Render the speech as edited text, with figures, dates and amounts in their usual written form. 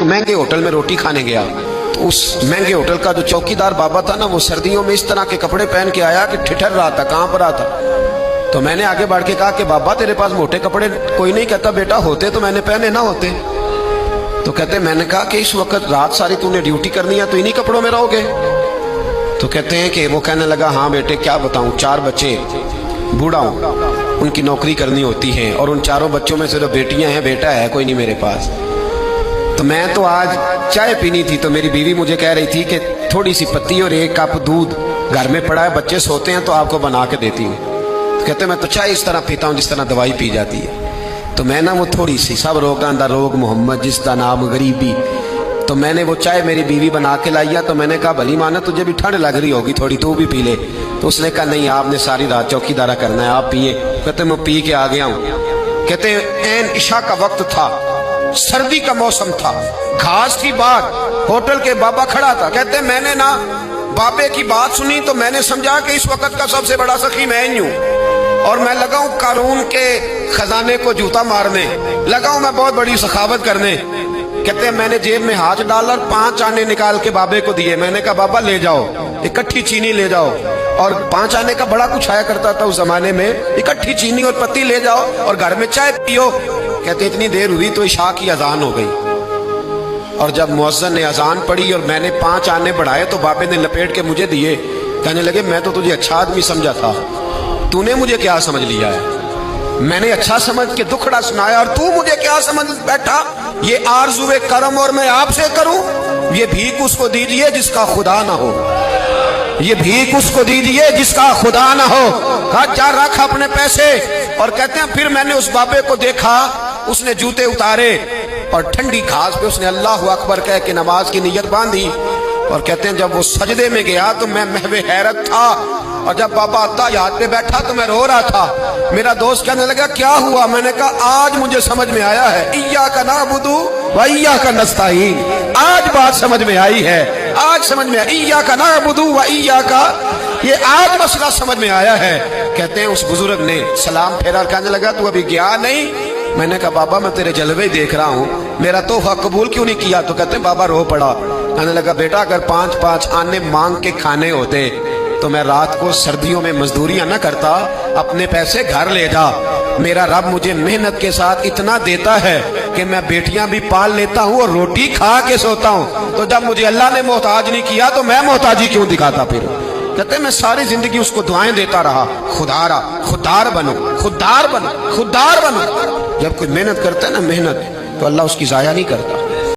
महंगे होटल में रोटी खाने गया, तो उस महंगे होटल का जो चौकीदार बाबा था ना, वो सर्दियों में इस तरह के कपड़े पहन के आया कि ठिठर रहा था, कांप रहा था। तो मैंने आगे बढ़ के कहा कि बाबा तेरे पास मोटे कपड़े कोई नहीं। कहता बेटा होते तो मैंने पहने ना होते। तो कहते मैंने कहा कि इस वक्त रात सारी तूने ड्यूटी करनी है तो इन्हीं कपड़ों में रहोगे। तो कहते हैं कि वो कहने लगा हाँ बेटे क्या बताऊं, 4 बच्चे, बूढ़ा हूं, उनकी नौकरी करनी होती है और उन 4 बच्चों में सिर्फ बेटियां हैं, बेटा है कोई नहीं मेरे पास। तो मैं तो आज चाय पीनी थी तो मेरी बीवी मुझे कह रही थी कि थोड़ी सी पत्ती और 1 कप दूध घर में पड़ा है, बच्चे सोते हैं तो आपको बना के देती हूँ। तो कहते मैं तो चाय इस तरह पीता हूँ जिस तरह दवाई पी जाती है। तो मैं ना वो थोड़ी सी, सब रोगां दा रोग मोहम्मद जिसका नाम गरीबी, तो मैंने वो चाय मेरी बीवी बना के लाई है। तो मैंने कहा भली माना तुझे भी ठंड लग रही होगी थोड़ी, तू भी पी ले। तो उसने कहा नहीं आपने सारी रात चौकीदारा करना है, आप पिए। कहते मैं पी के आ गया हूँ। कहते ऐन इशा का वक्त था, सर्दी का मौसम था, घास की बात, होटल के बाबा खड़ा था। कहते मैंने ना बाबे की बात सुनी तो मैंने समझा कि इस वक्त का सबसे बड़ा सखी मैं ही हूँ और मैं लगा हूं कारून के खजाने को जूता मारने, लगा हूं मैं बहुत बड़ी सखावत करने। कहते हैं मैंने जेब में हाथ डाला, 5 आने निकाल के बाबे को दिए। मैंने कहा बाबा ले जाओ, इकट्ठी चीनी ले जाओ। और 5 आने का बड़ा कुछ आया करता था उस जमाने में, इकट्ठी चीनी और पत्ती ले जाओ और घर में चाय पियो। कहते इतनी देर हुई तो इशा की अजान हो गई और जब मुअज्जिन ने अजान पढ़ी और मैंने 5 आने बढ़ाए तो बाबे ने लपेट के मुझे दिए। कहने लगे मैं तो तुझे अच्छा आदमी समझा था, तूने मुझे क्या समझ लिया है? मैंने अच्छा समझ के दुखड़ा सुनाया और तू मुझे क्या समझ बैठा? ये आरज़ुए करम और मैं आपसे करूं? ये भीख उसको दीजिए जिसका खुदा ना हो, ये भीख उसको दीजिए जिसका खुदा ना हो। कहा जा रख अपने पैसे। और कहते हैं फिर मैंने उस बाबे को देखा, उसने जूते उतारे और ठंडी घास पे उसने अल्लाह अकबर कह के नमाज की नीयत बांधी। और कहते हैं जब वो सजदे में गया तो मैं महवे हैरत था और जब बाबा अत्ता याद पे बैठा तो मैं रो रहा था। मेरा दोस्त कहने लगा क्या हुआ? मैंने कहा आज मुझे समझ में आया है, इय्याका नअबुदु व इय्याका नस्तईन। आज बात समझ में आई है, आज समझ में आई, इय्याका नअबुदु व इय्याका, ये आज मसला समझ में आया है। कहते हैं उस बुजुर्ग ने सलाम फेरा, कहने लगा तू अभी गया नहीं? मैंने कहा बाबा मैं तेरे जलवे देख रहा हूँ, मेरा तोहफा कबूल क्यों नहीं किया? तो कहते बाबा रो पड़ा। कहने लगा बेटा अगर 5-5 आने मांग के खाने होते तो मैं रात को सर्दियों में मजदूरियां न करता, अपने पैसे घर ले जा। मेरा रब मुझे मेहनत के साथ इतना देता है कि मैं बेटियां भी पाल लेता हूँ और रोटी खा के सोता हूँ। तो जब मुझे अल्लाह ने मोहताज नहीं किया तो मैं मोहताजी क्यों दिखाता फिर? कहते मैं सारी जिंदगी उसको दुआएं देता रहा, खुदारा खुदार बनो, खुदार बनो, खुदार बनो। जब कोई मेहनत करता है ना, मेहनत, तो अल्लाह उसकी जाया नहीं करता।